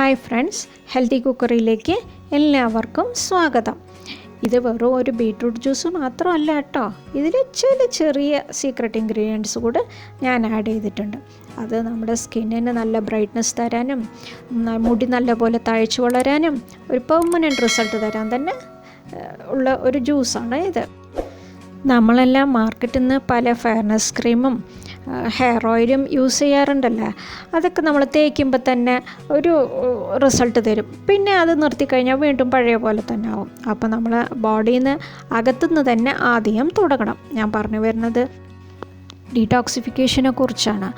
Hi friends, healthy കുക്കറിയിലേക്ക് എല്ലാവർക്കും സ്വാഗതം. ഇത് വെറും ഒരു ബീട്രൂട്ട് ജ്യൂസ് മാത്രമല്ല കേട്ടോ, ഇതിൽ ചില ചെറിയ സീക്രട്ട് ഇൻഗ്രീഡിയൻസ് കൂടെ ഞാൻ ആഡ് ചെയ്തിട്ടുണ്ട്. അത് നമ്മുടെ സ്കിന്നിന് നല്ല ബ്രൈറ്റ്നസ് തരാനും മുടി നല്ലപോലെ തഴച്ചു വളരാനും ഒരു പെർമനൻറ്റ് റിസൾട്ട് തരാൻ തന്നെ ഉള്ള ഒരു ജ്യൂസാണ് ഇത്. നമ്മളെല്ലാം മാർക്കറ്റിൽ നിന്ന് പല ഫെയർനെസ് ക്രീമും ഹെയർ ഓയിലും യൂസ് ചെയ്യാറുണ്ടല്ലോ. അതൊക്കെ നമ്മൾ തേക്കുമ്പോൾ തന്നെ ഒരു റിസൾട്ട് തരും, പിന്നെ അത് നിർത്തിക്കഴിഞ്ഞാൽ വീണ്ടും പഴയ പോലെ തന്നെ ആവും. അപ്പോൾ നമ്മൾ ബോഡിയിൽ നിന്ന് അകത്തുനിന്ന് തന്നെ ആദ്യം തുടങ്ങണം. ഞാൻ പറഞ്ഞു വരുന്നത് ഡീടോക്സിഫിക്കേഷനെ കുറിച്ചാണ്.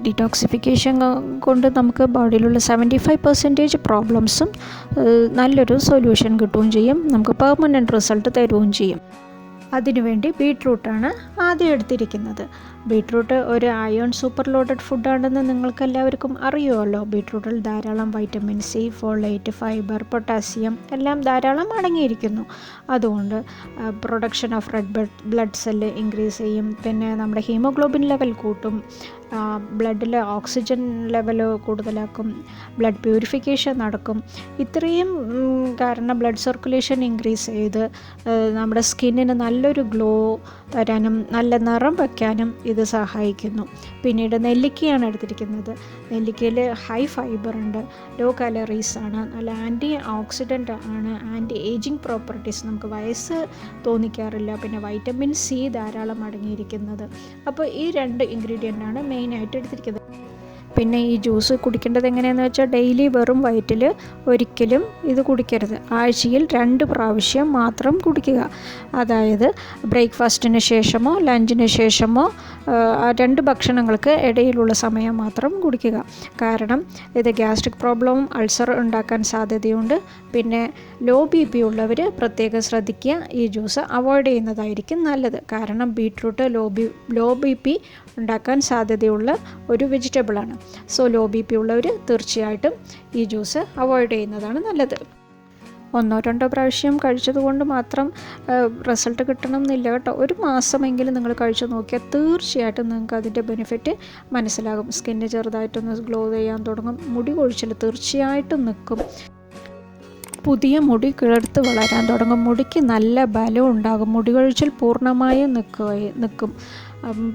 ഡീടോക്സിഫിക്കേഷൻ കൊണ്ട് നമുക്ക് ബോഡിയിലുള്ള 75% പ്രോബ്ലംസും നല്ലൊരു സൊല്യൂഷൻ കിട്ടുകയും ചെയ്യും, നമുക്ക് പെർമനൻറ്റ് റിസൾട്ട് തരുകയും ചെയ്യും. അതിനുവേണ്ടി ബീട്രൂട്ടാണ് ആദ്യം എടുത്തിരിക്കുന്നത്. ബീട്രൂട്ട് ഒരു അയേൺ സൂപ്പർ ലോഡഡ് ഫുഡാണെന്ന് നിങ്ങൾക്കെല്ലാവർക്കും അറിയുമല്ലോ. ബീട്രൂട്ടിൽ ധാരാളം vitamin C, folate, fibre, potassium എല്ലാം ധാരാളം അടങ്ങിയിരിക്കുന്നു. അതുകൊണ്ട് production of red blood cell increase ചെയ്യും, പിന്നെ നമ്മുടെ ഹീമോഗ്ലോബിൻ ലെവൽ കൂട്ടും, ബ്ലഡിലെ ഓക്സിജൻ ലെവൽ കൂടുതലാക്കും, ബ്ലഡ് പ്യൂരിഫിക്കേഷൻ നടക്കും. ഇത്രയും കാരണം ബ്ലഡ് സർക്കുലേഷൻ ഇൻക്രീസ് ചെയ്ത് നമ്മുടെ സ്കിന്നിന് നല്ലൊരു ഗ്ലോ തരാനും നല്ല നിറം വയ്ക്കാനും ഇത് സഹായിക്കുന്നു. പിന്നീട് നെല്ലിക്കയാണ് എടുത്തിരിക്കുന്നത്. നെല്ലിക്കയിൽ ഹൈ ഫൈബർ ഉണ്ട്, ലോ കലോറീസ് ആണ്, നല്ല ആൻറ്റി ഓക്സിഡൻ്റ് ആണ്, ആൻറ്റി ഏജിങ് പ്രോപ്പർട്ടീസ്, നമുക്ക് വയസ്സ് തോന്നിക്കാറില്ല. പിന്നെ വൈറ്റമിൻ സി ധാരാളം അടങ്ങിയിരിക്കുന്നത്. അപ്പോൾ ഈ 2 ഇൻഗ്രീഡിയൻ്റാണ് മെയിനായിട്ട് എടുത്തിരിക്കുന്നത്. പിന്നെ ഈ ജ്യൂസ് കുടിക്കേണ്ടത് എങ്ങനെയാണെന്ന് വെച്ചാൽ ഡെയിലി വെറും വയറ്റിൽ ഒരിക്കലും ഇത് കുടിക്കരുത്. ആഴ്ചയിൽ 2 പ്രാവശ്യം മാത്രം കുടിക്കുക. അതായത് ബ്രേക്ക്ഫാസ്റ്റിന് ശേഷമോ ലഞ്ചിന് ശേഷമോ 2 ഭക്ഷണങ്ങൾക്ക് ഇടയിലുള്ള സമയം മാത്രം കുടിക്കുക. കാരണം ഇത് ഗ്യാസ്ട്രിക് പ്രോബ്ലവും അൾസർ ഉണ്ടാക്കാൻ സാധ്യതയുണ്ട്. പിന്നെ ലോ BP ഉള്ളവർ പ്രത്യേകം ശ്രദ്ധിക്കുക, ഈ ജ്യൂസ് അവോയ്ഡ് ചെയ്യുന്നതായിരിക്കും നല്ലത്. കാരണം ബീട്രൂട്ട് ലോ BP ഉണ്ടാക്കാൻ സാധ്യതയുള്ള ഒരു വെജിറ്റബിളാണ്. സോ ലോ BP ഉള്ളവർ തീർച്ചയായിട്ടും ഈ ജ്യൂസ് അവോയ്ഡ് ചെയ്യുന്നതാണ് നല്ലത്. 1-2 പ്രാവശ്യം കഴിച്ചത് കൊണ്ട് മാത്രം റിസൾട്ട് കിട്ടണം എന്നില്ല കേട്ടോ. 1 മാസമെങ്കിലും നിങ്ങൾ കഴിച്ചു നോക്കിയാൽ തീർച്ചയായിട്ടും നിങ്ങൾക്ക് അതിൻ്റെ ബെനിഫിറ്റ് മനസ്സിലാകും. സ്കിന്ന് ചെറുതായിട്ടൊന്ന് ഗ്ലോ ചെയ്യാൻ തുടങ്ങും, മുടി കൊഴിച്ചിൽ തീർച്ചയായിട്ടും നിൽക്കും, പുതിയ മുടി കിളിർത്ത് വളരാൻ തുടങ്ങും, മുടിക്ക് നല്ല ബലം ഉണ്ടാകും, മുടി കൊഴിച്ചിൽ പൂർണ്ണമായും നിൽക്കും.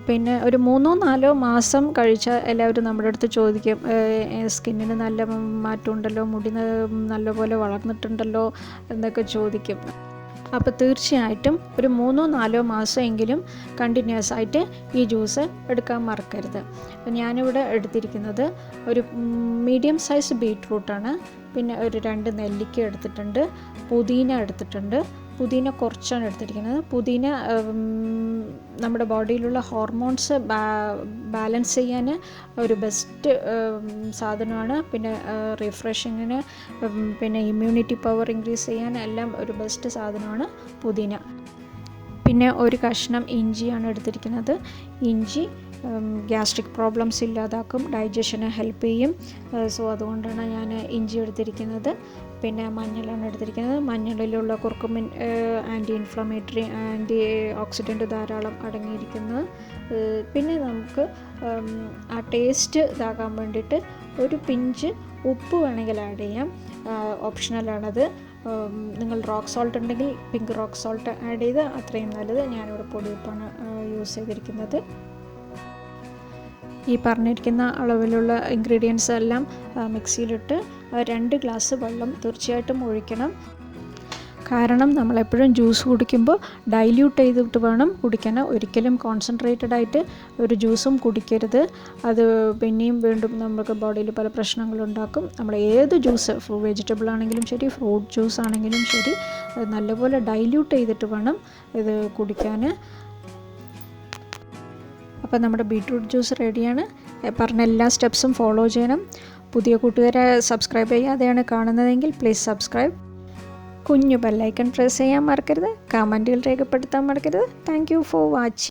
പിന്നെ ഒരു 3-4 മാസം കഴിച്ചാൽ എല്ലാവരും നമ്മുടെ അടുത്ത് ചോദിക്കും, സ്കിന്നിന് നല്ല മാറ്റമുണ്ടല്ലോ, മുടി നല്ലപോലെ വളർന്നിട്ടുണ്ടല്ലോ എന്നൊക്കെ ചോദിക്കും. അപ്പോൾ തീർച്ചയായിട്ടും ഒരു 3-4 മാസമെങ്കിലും കണ്ടിന്യൂസ് ആയിട്ട് ഈ ജ്യൂസ് എടുക്കാൻ മറക്കരുത്. ഞാനിവിടെ എടുത്തിരിക്കുന്നത് ഒരു മീഡിയം സൈസ് ബീട്രൂട്ടാണ്, പിന്നെ ഒരു 2 നെല്ലിക്ക എടുത്തിട്ടുണ്ട്, പുതിന എടുത്തിട്ടുണ്ട്. പുതിന കുറച്ചാണ് എടുത്തിരിക്കുന്നത്. പുതിന നമ്മുടെ ബോഡിയിലുള്ള ഹോർമോൺസ് ബാലൻസ് ചെയ്യാൻ ഒരു ബെസ്റ്റ് സാധനമാണ്. പിന്നെ റിഫ്രഷിങ്ങിന്, പിന്നെ ഇമ്മ്യൂണിറ്റി പവർ ഇൻക്രീസ് ചെയ്യാൻ എല്ലാം ഒരു ബെസ്റ്റ് സാധനമാണ് പുതിന. പിന്നെ ഒരു കഷ്ണം ഇഞ്ചിയാണ് എടുത്തിരിക്കുന്നത്. ഇഞ്ചി ഗ്യാസ്ട്രിക് പ്രോബ്ലംസ് ഇല്ലാതാക്കും, ഡൈജഷന് ഹെൽപ്പ് ചെയ്യും. സോ അതുകൊണ്ടാണ് ഞാൻ ഇഞ്ചി എടുത്തിരിക്കുന്നത്. പിന്നെ മഞ്ഞളാണ് എടുത്തിരിക്കുന്നത്. മഞ്ഞളിലുള്ള curcumin anti inflammatory, antioxidant ധാരാളം അടങ്ങിയിരിക്കുന്നത്. പിന്നെ നമുക്ക് ആ ടേസ്റ്റ് ഇതാകാൻ വേണ്ടിയിട്ട് ഒരു പിഞ്ച് ഉപ്പ് വേണമെങ്കിൽ ആഡ് ചെയ്യാം, ഓപ്ഷണലാണത്. നിങ്ങൾ റോക്ക് സോൾട്ട് ഉണ്ടെങ്കിൽ പിങ്ക് റോക്ക് സോൾട്ട് ആഡ് ചെയ്ത് അത്രയും നല്ലത്. ഞാനിവിടെ പൊടിയുപ്പാണ് യൂസ് ചെയ്തിരിക്കുന്നത്. ഈ പറഞ്ഞിരിക്കുന്ന അളവിലുള്ള ഇൻഗ്രീഡിയൻസ് എല്ലാം മിക്സിയിലിട്ട് 2 ഗ്ലാസ് വെള്ളം തീർച്ചയായിട്ടും ഒഴിക്കണം. കാരണം നമ്മളെപ്പോഴും ജ്യൂസ് കുടിക്കുമ്പോൾ ഡൈല്യൂട്ട് ചെയ്തിട്ട് വേണം കുടിക്കാൻ. ഒരിക്കലും കോൺസെൻട്രേറ്റഡ് ആയിട്ട് ഒരു ജ്യൂസും കുടിക്കരുത്. അത് പിന്നെയും വീണ്ടും നമുക്ക് ബോഡിയിൽ പല പ്രശ്നങ്ങളുണ്ടാക്കും. നമ്മൾ ഏത് ജ്യൂസ്, വെജിറ്റബിൾ ആണെങ്കിലും ശരി, ഫ്രൂട്ട് ജ്യൂസ് ആണെങ്കിലും ശരി, നല്ലപോലെ ഡൈല്യൂട്ട് ചെയ്തിട്ട് വേണം ഇത് കുടിക്കാൻ. അപ്പോൾ നമ്മുടെ ബീട്രൂട്ട് ജ്യൂസ് റെഡിയാണ്. പറഞ്ഞ എല്ലാ സ്റ്റെപ്സും ഫോളോ ചെയ്യണം. പുതിയ കൂട്ടുകാരെ സബ്സ്ക്രൈബ് ചെയ്യാതെയാണ് കാണുന്നതെങ്കിൽ പ്ലീസ് സബ്സ്ക്രൈബ്. കുഞ്ഞു ബെല്ലൈക്കൺ പ്രസ് ചെയ്യാൻ മറക്കരുത്. കമൻറ്റുകൾ രേഖപ്പെടുത്താൻ മറക്കരുത്. Thank you for watching.